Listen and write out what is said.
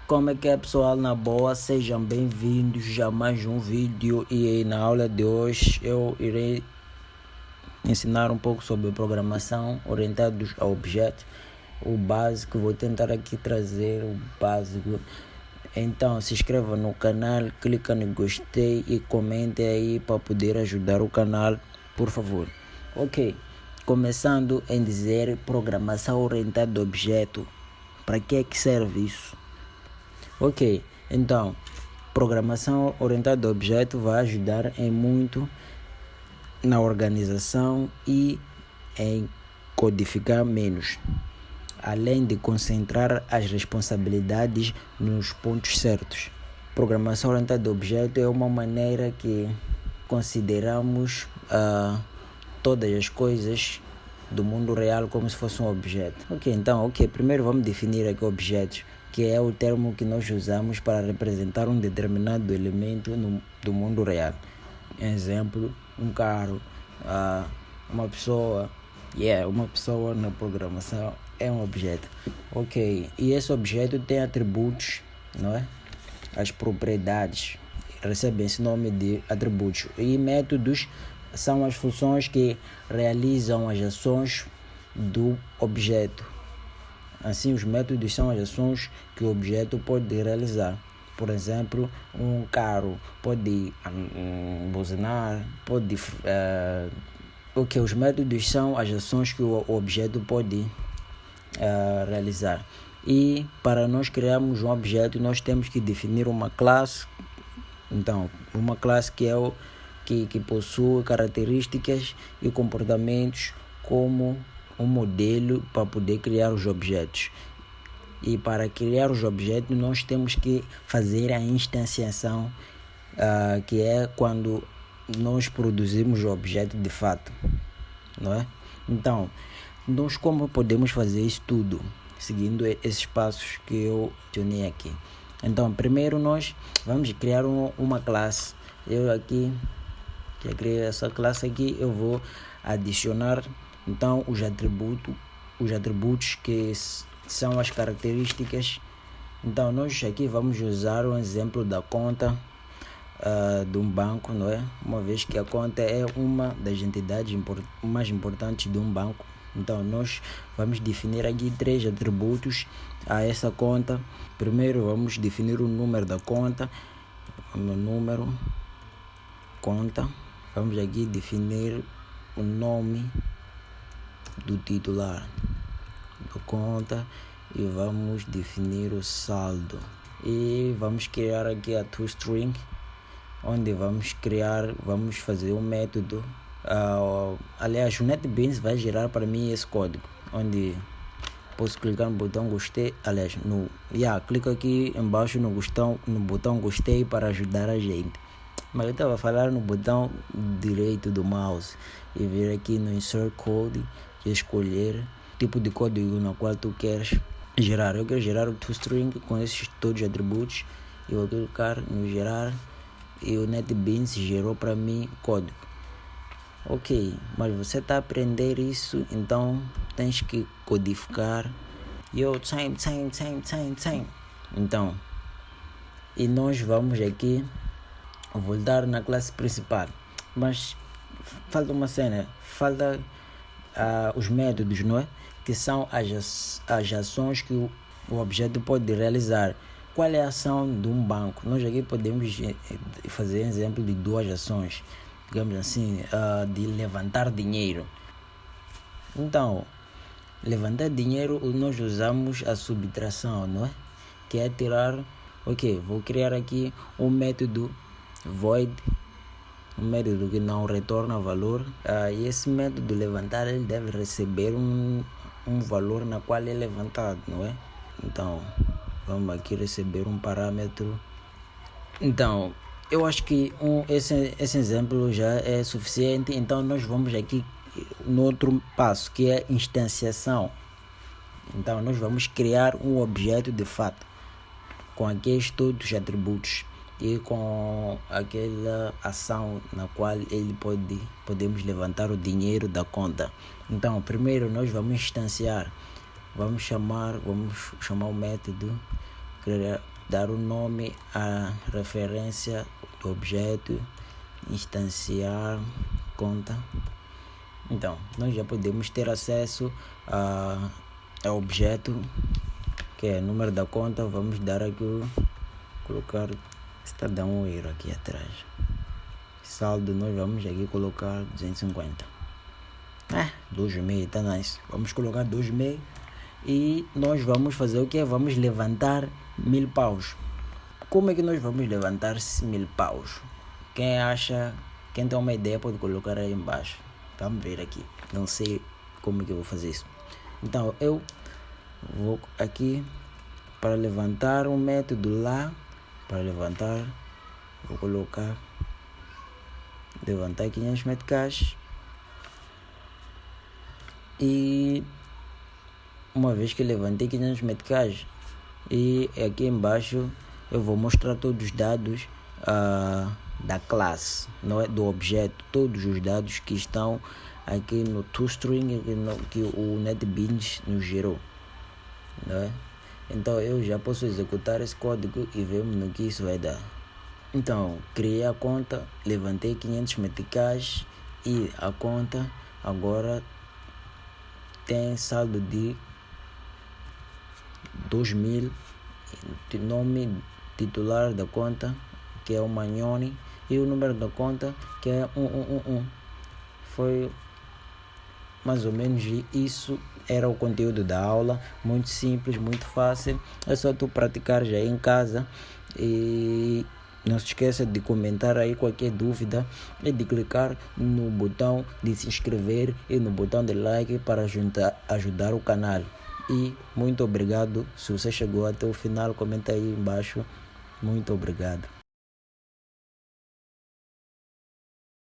Como é que é, pessoal? Na boa, sejam bem-vindos a mais um vídeo. E na aula de hoje eu irei ensinar um pouco sobre programação orientados a objetos, o básico. Vou tentar aqui trazer o básico. Então se inscreva no canal, clica no gostei e comente aí para poder ajudar o canal, por favor. Ok, começando em dizer programação orientada a objeto. Para que é que serve isso? Ok, então programação orientada a objeto vai ajudar em muito na organização e em codificar menos, além de concentrar as responsabilidades nos pontos certos. Programação orientada a objeto é uma maneira que consideramos todas as coisas do mundo real como se fosse um objeto. Ok, primeiro vamos definir aqui objetos, que é o termo que nós usamos para representar um determinado elemento do mundo real. Exemplo, um carro, uma pessoa. Uma pessoa na programação é um objeto. Ok, e esse objeto tem atributos, não é? As propriedades recebem esse nome de atributos. E métodos são as funções que realizam as ações do objeto. Assim, os métodos são as ações que o objeto pode realizar. Por exemplo, um carro pode buzinar, pode... os métodos são as ações que o objeto pode realizar. E para nós criarmos um objeto, nós temos que definir uma classe. Então, uma classe que é que possui características e comportamentos como um modelo para poder criar os objetos. E para criar os objetos nós temos que fazer a instanciação, que é quando nós produzimos o objeto de fato, não é? Então, nós como podemos fazer isso tudo? Seguindo esses passos que eu mencionei aqui. Então, primeiro nós vamos criar uma classe. Eu aqui, que criei essa classe aqui, eu vou adicionar então os atributos que são as características. Então nós aqui vamos usar um exemplo da conta de um banco, não é? Uma vez que a conta é uma das entidades mais importantes de um banco. Então nós vamos definir aqui 3 atributos a essa conta. Primeiro vamos definir o número da conta, número conta. Vamos aqui definir o nome do titular da conta e vamos definir o saldo. E vamos criar aqui a toString, onde vamos fazer um método. Aliás, o NetBeans vai gerar para mim esse código, onde posso clicar no botão gostei. Aliás, clica aqui embaixo no botão gostei para ajudar a gente. Mas eu estava a falar no botão direito do mouse e vir aqui no Insert Code e escolher o tipo de código no qual tu queres gerar. Eu quero gerar o toString com esses todos os atributos. Eu vou clicar no gerar e o NetBeans gerou para mim código. Ok, mas você está a aprender isso, então tens que codificar. Então, e nós vamos aqui voltar na classe principal, mas falta uma cena, falta os métodos, não é? Que são as ações que o objeto pode realizar. Qual é a ação de um banco? Nós aqui podemos fazer exemplo de 2 ações, digamos assim, de levantar dinheiro. Então, levantar dinheiro nós usamos a subtração, não é? Que é tirar. Ok, vou criar aqui um método void, um método que não retorna valor. E esse método levantar ele deve receber um valor na qual é levantado, não é? Então vamos aqui receber um parâmetro. Então eu acho que esse exemplo já é suficiente. Então nós vamos aqui no outro passo, que é instanciação. Então nós vamos criar um objeto de fato com aqueles todos os atributos e com aquela ação na qual podemos levantar o dinheiro da conta. Então primeiro nós vamos instanciar, vamos chamar o método dar o nome à referência do objeto, instanciar conta. Então, nós já podemos ter acesso ao objeto, que é o número da conta. Vamos dar aqui, colocar cidadão euro aqui atrás. Saldo, nós vamos aqui colocar 250. 2,5, tá nice. Vamos colocar 2,5 e nós vamos fazer o que? Vamos levantar 1000 paus. Como é que nós vamos levantar 1000 paus? Quem tem uma ideia pode colocar aí embaixo. Vamos ver aqui. Não sei como é que eu vou fazer isso. Então eu vou aqui para levantar um método lá. Para levantar, vou colocar levantar 500 meticais. E uma vez que levantei 500 meticais, e aqui embaixo eu vou mostrar todos os dados da classe, não é, do objeto, todos os dados que estão aqui no toString que o NetBeans nos gerou, não é? Então eu já posso executar esse código e vemos no que isso vai dar. Então criei a conta, levantei 500 meticais e a conta agora tem saldo de 2000, nome titular da conta que é o Magnoni e o número da conta que é 1111. Foi mais ou menos isso, era o conteúdo da aula, muito simples, muito fácil, é só tu praticar já em casa. E não se esqueça de comentar aí qualquer dúvida e de clicar no botão de se inscrever e no botão de like para ajudar o canal. E muito obrigado. Se você chegou até o final, comenta aí embaixo. Muito obrigado.